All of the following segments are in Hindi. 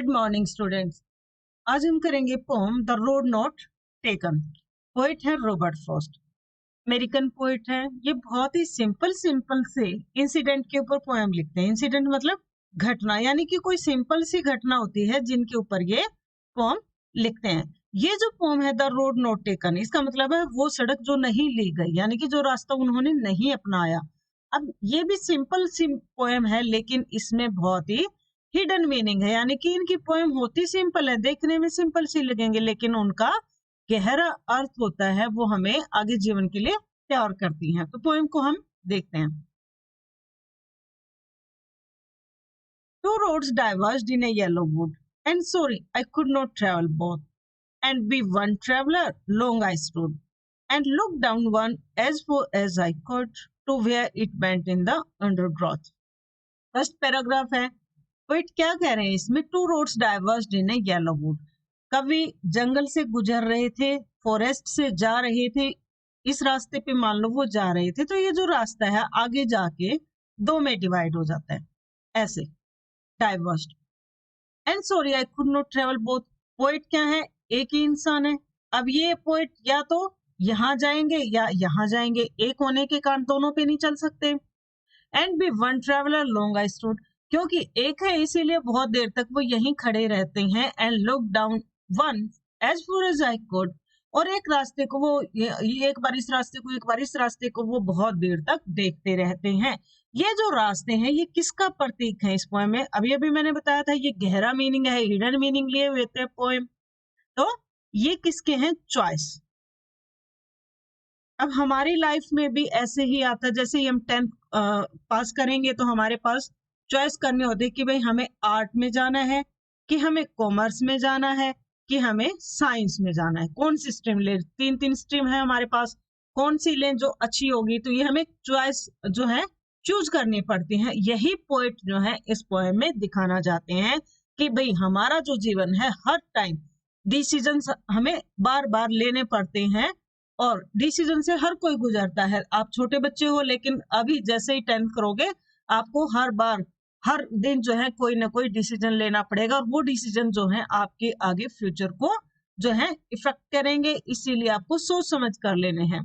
Good morning students. आज हम करेंगे poem the road not taken. Poet है रॉबर्ट फ्रॉस्ट, अमेरिकन पोइट है। ये बहुत ही सिंपल से इंसिडेंट के ऊपर पोएम लिखते हैं। इंसिडेंट मतलब घटना, यानी कि कोई सिंपल सी घटना होती है जिनके ऊपर ये पोम लिखते हैं। ये जो पोम है द रोड नॉट टेकन, इसका मतलब है वो सड़क जो नहीं ली गई, यानी कि जो रास्ता उन्होंने नहीं अपनाया। अब ये भी सिंपल सी पोएम है, लेकिन इसमें बहुत ही हिडन मीनिंग है, यानी कि इनकी पोएम होती सिंपल है, देखने में सिंपल सी लगेंगे, लेकिन उनका गहरा अर्थ होता है, वो हमें आगे जीवन के लिए तैयार करती हैं। तो पोएम को हम देखते हैं। Two roads diverged in a yellow wood, and sorry I could not travel both. And be one traveler, long I stood, and looked down one as far as I could to where it went in the undergrowth. First paragraph है। पोइट क्या कह रहे हैं इसमें? Two roads divorced in A yellow would. कवि जंगल से गुजर रहे थे, फॉरेस्ट से जा रहे थे, इस रास्ते पे मान लो वो जा रहे थे, तो ये जो रास्ता है आगे जाके दो में डिवाइड हो जाता है, ऐसे divorced. And sorry I could not travel both. Poet क्या है? एक ही इंसान है। अब ये पोइट या तो यहाँ जाएंगे या यहाँ जाएंगे, एक होने के कारण दोनों पे नहीं चल सकते। And be one traveller long I stood, क्योंकि एक है इसीलिए बहुत देर तक वो यहीं खड़े रहते हैं। And look down one as far as I could, और एक रास्ते को वो एक बार इस रास्ते को, एक बार इस रास्ते को वो बहुत देर तक देखते रहते हैं। ये जो रास्ते हैं ये किसका प्रतीक है इस पोएम में? अभी अभी मैंने बताया था ये गहरा मीनिंग है, हिडन मीनिंग लिए हुए थे पोएम। तो ये किसके हैं? चॉइस। अब हमारी लाइफ में भी ऐसे ही आता है, जैसे ही हम 10th पास करेंगे तो हमारे पास चॉइस करनी होती है कि भाई हमें आर्ट में जाना है, कि हमें कॉमर्स में जाना है, कि हमें साइंस में जाना है। कौन सी स्ट्रीम ले? तीन स्ट्रीम है हमारे पास, कौन सी लें जो अच्छी होगी? तो ये हमें चॉइस जो है चूज करनी पड़ती है। यही पोइट जो है इस पोएम में दिखाना चाहते हैं कि भाई हमारा जो जीवन है, हर टाइम डिसीजंस हमें बार बार लेने पड़ते हैं, और डिसीजन से हर कोई गुजरता है। आप छोटे बच्चे हो, लेकिन अभी जैसे ही 10th करोगे आपको हर बार हर दिन जो है कोई ना कोई डिसीजन लेना पड़ेगा, और वो डिसीजन जो है आपके आगे फ्यूचर को जो है इफेक्ट करेंगे, इसीलिए आपको सोच समझ कर लेने हैं।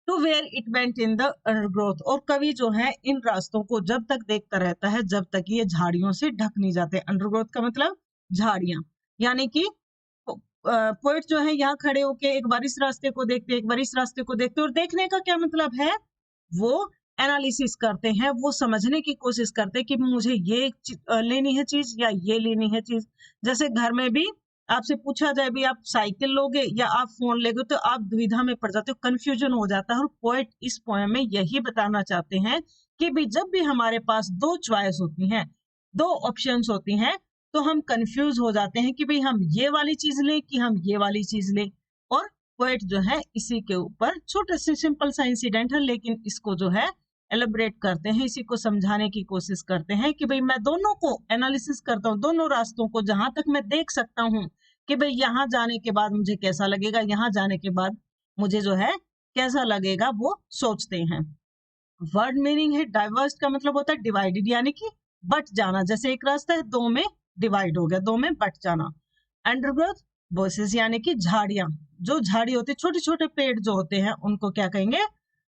To where it went in the undergrowth, और कवि जो है इन रास्तों को जब तक देखता रहता है जब तक ये झाड़ियों से ढक नहीं जाते। अंडरग्रोथ का मतलब झाड़ियां, यानी कि पोइट जो है यहाँ खड़े होके एक बार इस रास्ते को देखते, एक बार इस रास्ते को देखते, और देखने का क्या मतलब है? वो एनालिसिस करते हैं, वो समझने की कोशिश करते हैं कि मुझे ये लेनी है चीज या ये लेनी है चीज। जैसे घर में भी आपसे पूछा जाए भी आप साइकिल लोगे या आप फोन लोगे, तो आप दुविधा में पड़ जाते हो, कंफ्यूजन हो जाता है। और पोइट इस पोएम में यही बताना चाहते हैं कि भी जब भी हमारे पास दो चॉइस होती हैं, दो ऑप्शंस होती हैं, तो हम कंफ्यूज हो जाते हैं कि भाई हम ये वाली चीज लें कि हम ये वाली चीज लें। और पोएट जो है इसी के ऊपर छोटे से सिंपल सा इंसिडेंट है, लेकिन इसको जो है एलिब्रेट करते हैं, इसी को समझाने की कोशिश करते हैं कि भाई मैं दोनों को एनालिसिस करता हूँ, दोनों रास्तों को जहां तक मैं देख सकता हूँ कि भाई यहाँ जाने के बाद मुझे कैसा लगेगा, यहाँ जाने के बाद मुझे जो है कैसा लगेगा, वो सोचते हैं। वर्ड मीनिंग है डाइवर्स का मतलब होता है डिवाइडेड, यानी कि बट जाना। जैसे एक रास्ता है दो में डिवाइड हो गया, दो में बट जाना। अंडरग्रोथ बोसेस, यानी कि झाड़ियां, जो झाड़ी होती है, छोटे छोटे पेड़ जो होते हैं उनको क्या कहेंगे?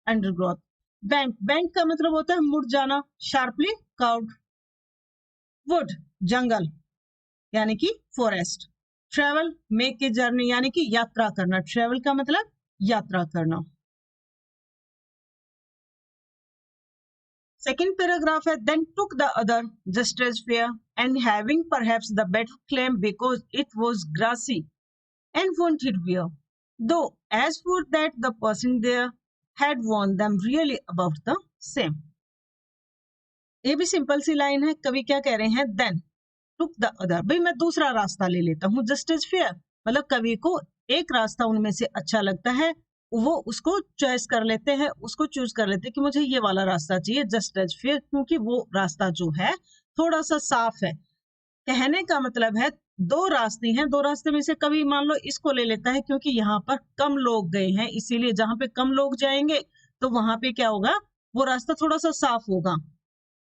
अंडरग्रोथ। बैंक, बैंक का मतलब होता है मुड़ जाना, शार्पली कर्व्ड। वुड, जंगल, यानी कि forest. Travel, make a journey, यानी कि यात्रा करना। ट्रेवल का मतलब यात्रा करना। Second paragraph है, then took the other just as fair, and having perhaps the better claim because it was grassy and wanted wear, though as for that the person there had worn them really about the same. ये भी सिंपल सी लाइन है। कवि क्या कह रहे हैं? then took the other, भाई मैं दूसरा रास्ता ले लेता हूँ। just as fair मतलब कवि को एक रास्ता उनमें से अच्छा लगता है, वो उसको चॉइस कर लेते हैं, उसको चूज कर लेते हैं कि मुझे ये वाला रास्ता चाहिए, जस्ट एज फेयर, क्योंकि वो रास्ता जो है थोड़ा सा साफ है। कहने का मतलब है दो रास्ते हैं, दो रास्ते में से कभी मान लो इसको ले लेता है, क्योंकि यहाँ पर कम लोग गए हैं, इसीलिए जहां पे कम लोग जाएंगे तो वहां पे क्या होगा? वो रास्ता थोड़ा सा साफ होगा।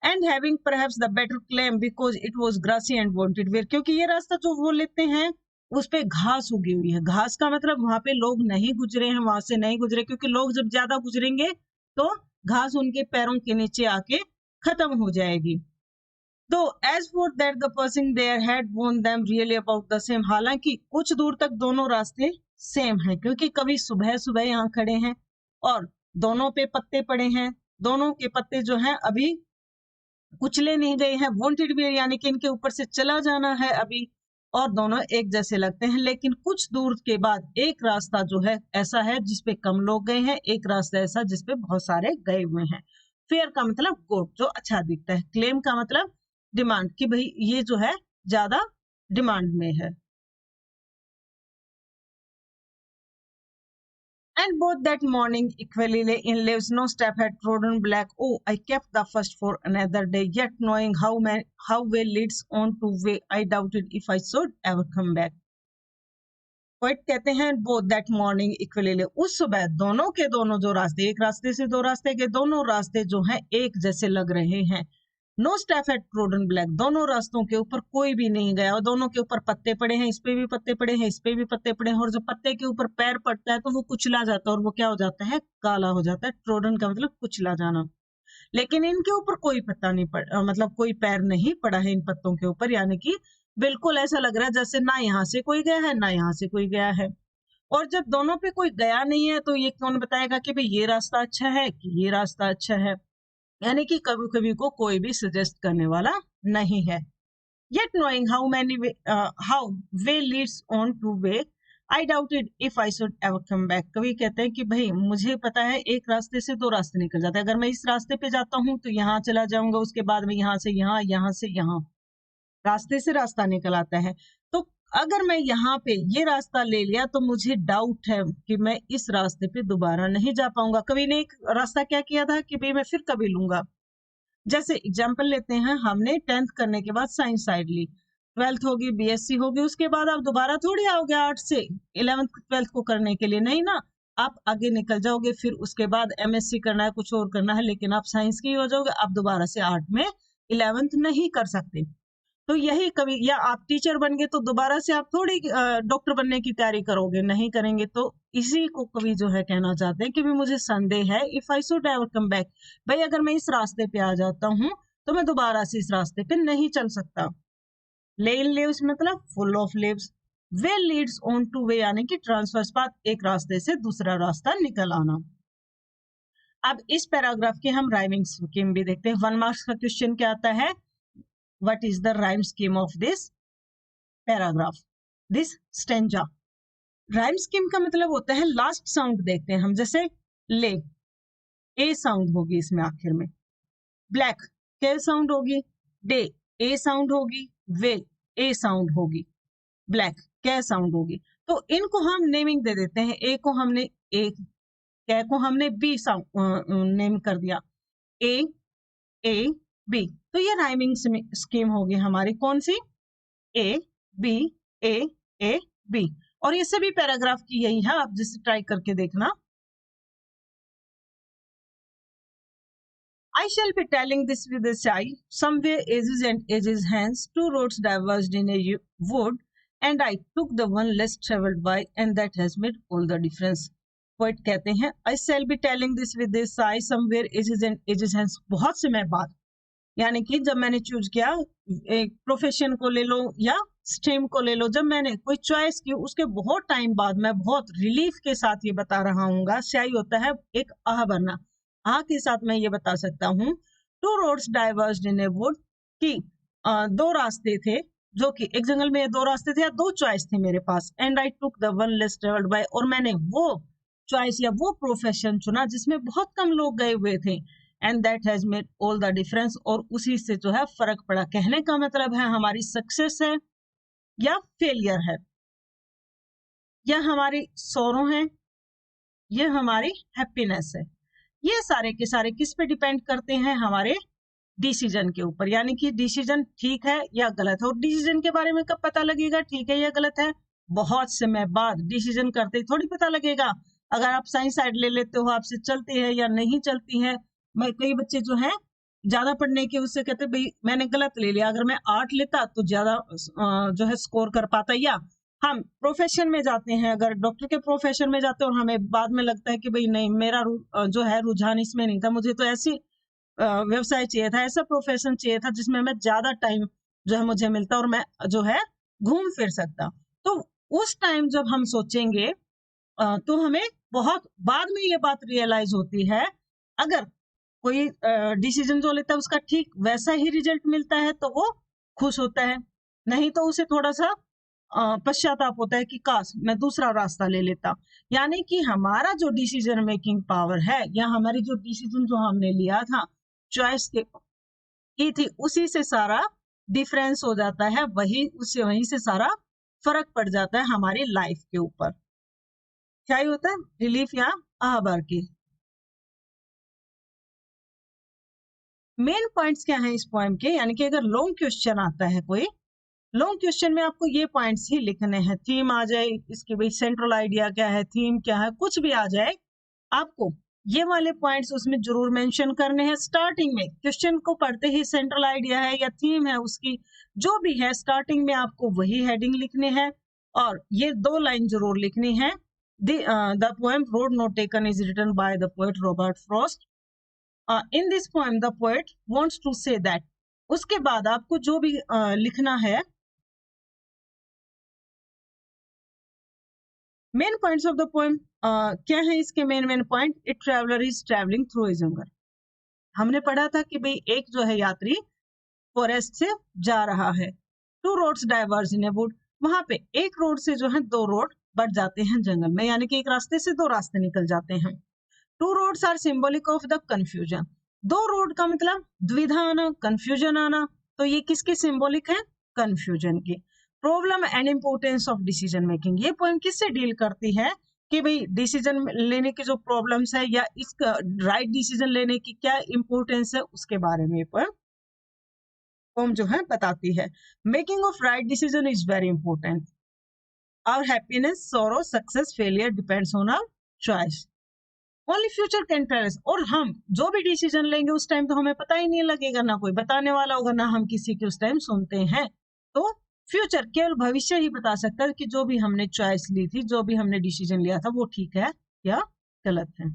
And having perhaps the better claim because it was grassy and wanted wear, क्योंकि ये रास्ता जो वो लेते हैं उस पे घास उगी हुई है। घास का मतलब वहां पे लोग नहीं गुजरे हैं, वहां से नहीं गुजरे, क्योंकि लोग जब ज्यादा गुजरेंगे तो घास उनके पैरों के नीचे आके खत्म हो जाएगी। तो as for that the person there had worn them really about the same, हालांकि कुछ दूर तक दोनों रास्ते सेम हैं, क्योंकि कभी सुबह सुबह यहाँ खड़े हैं और दोनों पे पत्ते पड़े हैं, दोनों के पत्ते जो हैं अभी कुचले नहीं गए हैं, वांटेड भी यानी कि इनके ऊपर से चला जाना है अभी, और दोनों एक जैसे लगते हैं। लेकिन कुछ दूर के बाद एक रास्ता जो है ऐसा है जिसपे कम लोग गए हैं, एक रास्ता ऐसा जिसपे बहुत सारे गए हुए हैं। फेयर का मतलब गुड, जो अच्छा दिखता है। क्लेम का मतलब डिमांड, कि भाई ये जो है ज्यादा डिमांड में है। And both that morning equally lay in leaves, no step had trodden black. Oh, I kept the first for another day, yet knowing how way leads on to way, I doubted if I should ever come back. Poet कहते हैं both that morning equally lay, उस सुबह दोनों के दोनों जो रास्ते, एक रास्ते से दो रास्ते के दोनों रास्ते जो हैं एक जैसे लग रहे हैं। No step at trodden black, दोनों रास्तों के ऊपर कोई भी नहीं गया, और दोनों के ऊपर पत्ते पड़े हैं, इस पे भी पत्ते पड़े हैं, इस पे भी पत्ते पड़े हैं, और जब पत्ते के ऊपर पैर पड़ता है तो वो कुचला जाता है और वो क्या हो जाता है, काला हो जाता है। ट्रोडन का मतलब कुचला जाना। लेकिन इनके ऊपर कोई पत्ता नहीं मतलब कोई पैर नहीं पड़ा है इन पत्तों के ऊपर, यानी कि बिल्कुल ऐसा लग रहा है जैसे ना यहाँ से कोई गया है ना यहाँ से कोई गया है। और जब दोनों पे कोई गया नहीं है तो ये कौन बताएगा कि भाई ये रास्ता अच्छा है कि ये रास्ता अच्छा है, यानी कि कभी कभी को कोई भी सजेस्ट करने वाला नहीं है। Yet knowing how way leads on to way, I doubted if I should ever come back. कवि कहते हैं कि भाई मुझे पता है एक रास्ते से दो रास्ते निकल जाते हैं, अगर मैं इस रास्ते पे जाता हूँ तो यहाँ चला जाऊंगा, उसके बाद में यहाँ से यहाँ, यहाँ से यहाँ, रास्ते से रास्ता निकल आता है। तो अगर मैं यहाँ पे ये रास्ता ले लिया तो मुझे डाउट है कि मैं इस रास्ते पे दोबारा नहीं जा पाऊंगा। कवि ने एक रास्ता क्या किया था कि भाई मैं फिर कभी लूंगा। जैसे एग्जाम्पल लेते हैं, हमने 10th करने के बाद साइंस साइड ली, 12th होगी, बीएससी होगी, उसके बाद आप दोबारा थोड़ी आओगे आर्ट से 11th 12th को करने के लिए, नहीं ना, आप आगे निकल जाओगे, फिर उसके बाद एमएससी करना है, कुछ और करना है, लेकिन आप साइंस की हो जाओगे, आप दोबारा से आर्ट में 11th नहीं कर सकते। तो यही कभी, या आप टीचर बन गए तो दोबारा से आप थोड़ी डॉक्टर बनने की तैयारी करोगे, नहीं करेंगे। तो इसी को कवि जो है कहना चाहते हैं कि भी मुझे संदेह है, if I should ever come back, भाई अगर मैं इस रास्ते पे आ जाता हूँ तो मैं दोबारा से इस रास्ते पे नहीं चल सकता। ले इन लीव्स मतलब full of leaves, way Leeds on two way यानी कि ट्रांसवर्स पाथ, एक रास्ते से दूसरा रास्ता निकल आना। अब इस पैराग्राफ के हम राइमिंग स्कीम भी देखते हैं। 1 मार्क्स का क्वेश्चन क्या आता है, what is the rhyme scheme of this paragraph, this stanza? Rhyme scheme का मतलब होता है लास्ट साउंड देखते हैं हम, जैसे ले, ए साउंड होगी इसमें आखिर में, ब्लैक के साउंड होगी, डे ए साउंड होगी, वे ए साउंड होगी, ब्लैक के साउंड होगी। तो इनको हम नेमिंग दे देते हैं, ए को हमने ए, के को हमने बी साउंड नेम कर दिया, ए बी। तो ये राइमिंग स्कीम होगी हमारी, कौन सी, ए बी ए बी। और ये सभी पैराग्राफ की यही है, आप जिसे ट्राई करके देखना। I shall be telling this with a sigh, somewhere ages and ages hence, two roads diverged in a wood, and I took the one less traveled by, and that has made all the difference. Poet कहते हैं I shall be telling this with a sigh, somewhere ages and ages hence, बहुत समय बाद, यानी कि जब मैंने चूज किया, एक प्रोफेशन को ले लो या स्ट्रीम को ले लो, जब मैंने कोई चॉइस की उसके बहुत टाइम बाद मैं बहुत रिलीफ के साथ ये बता रहा हूँ, स्याही होता है एक आह भरना, आह के साथ मैं ये बता सकता हूँ। Two roads diverged in a wood, कि दो रास्ते थे, जो कि एक जंगल में दो रास्ते थे या दो चॉइस थे मेरे पास, and I took the one less travelled by, और मैंने वो चॉइस या वो प्रोफेशन चुना जिसमें बहुत कम लोग गए हुए थे, and that has made all the difference, और उसी से जो है फर्क पड़ा। कहने का मतलब है हमारी सक्सेस है या फेलियर है, या हमारी सोरो है, ये हमारी हैप्पीनेस है, ये सारे के सारे किस पे डिपेंड करते हैं, हमारे डिसीजन के ऊपर, यानी कि डिसीजन ठीक है या गलत है। और डिसीजन के बारे में कब पता लगेगा ठीक है या गलत है, बहुत समय बाद, डिसीजन करते ही थोड़ी पता लगेगा। अगर आप साइंस साइड ले लेते हो, आपसे चलती है या नहीं चलती है। मैं कई बच्चे जो हैं ज्यादा पढ़ने के उससे कहते भाई मैंने गलत ले लिया, अगर मैं 8 लेता तो ज्यादा जो है स्कोर कर पाता। या हम प्रोफेशन में जाते हैं, अगर डॉक्टर के प्रोफेशन में जाते हैं और हमें बाद में लगता है कि भाई नहीं मेरा जो है रुझान इसमें नहीं था, मुझे तो ऐसी व्यवसाय चाहिए था, ऐसा प्रोफेशन चाहिए था जिसमें मैं ज्यादा टाइम जो है मुझे मिलता और मैं जो है घूम फिर सकता। तो उस टाइम जब हम सोचेंगे तो हमें बहुत बाद में ये बात रियलाइज होती है, अगर कोई डिसीजन जो लेता है उसका ठीक वैसा ही रिजल्ट मिलता है तो वो खुश होता है, नहीं तो उसे थोड़ा सा पश्चाताप होता है कि काश मैं दूसरा रास्ता ले लेता। यानी कि हमारा जो डिसीजन मेकिंग पावर है या हमारी जो डिसीजन जो हमने लिया था चॉइस के की थी, उसी से सारा डिफरेंस हो जाता है, वहीं से सारा फर्क पड़ जाता है हमारी लाइफ के ऊपर। क्या ही होता है, रिलीफ या आहबार की। मेन पॉइंट्स क्या है इस पोएम के, यानी कि अगर लॉन्ग क्वेश्चन आता है कोई, लॉन्ग क्वेश्चन में आपको ये पॉइंट्स ही लिखने हैं। थीम आ जाए इसकी, भाई सेंट्रल आइडिया क्या है, थीम क्या है, कुछ भी आ जाए आपको ये वाले पॉइंट्स उसमें जरूर मेंशन करने हैं। स्टार्टिंग में क्वेश्चन को पढ़ते ही सेंट्रल आइडिया है या थीम है उसकी जो भी है, स्टार्टिंग में आपको वही हेडिंग लिखनी है और ये 2 लाइन जरूर लिखनी है। The poem road not taken is written by the poet Robert Frost. In this poem the poet wants to say that. उसके बाद आपको जो भी लिखना है, main points of the poem क्या है इसके main point. It traveller is travelling through a jungle. हमने पढ़ा था कि भाई एक जो है यात्री फॉरेस्ट से जा रहा है, 2 roads diverge in a wood. वहां पे एक रोड से जो है 2 रोड बढ़ जाते हैं जंगल में, यानी कि एक रास्ते से 2 रास्ते निकल जाते हैं। 2 roads are symbolic of the confusion. 2 road का मतलब द्विधा आना, कंफ्यूजन आना, तो ये किसके सिंबॉलिक है, कंफ्यूजन की। Problem and importance of decision making. ये पॉइंट किससे डील करती है कि भाई डिसीजन लेने की जो प्रॉब्लम्स है या इसका राइट डिसीजन लेने की क्या इंपोर्टेंस है उसके बारे में पोएम जो है बताती है। Making of right decision is very important. Our happiness, sorrow, success, failure depends on our choice. Only future can tell us. और हम जो भी डिसीजन लेंगे उस टाइम तो हमें पता ही नहीं लगेगा, ना कोई बताने वाला होगा, ना हम किसी के उस टाइम सुनते हैं। तो फ्यूचर, केवल भविष्य ही बता सकता है कि जो भी हमने चॉइस ली थी, जो भी हमने डिसीजन लिया था वो ठीक है या गलत है।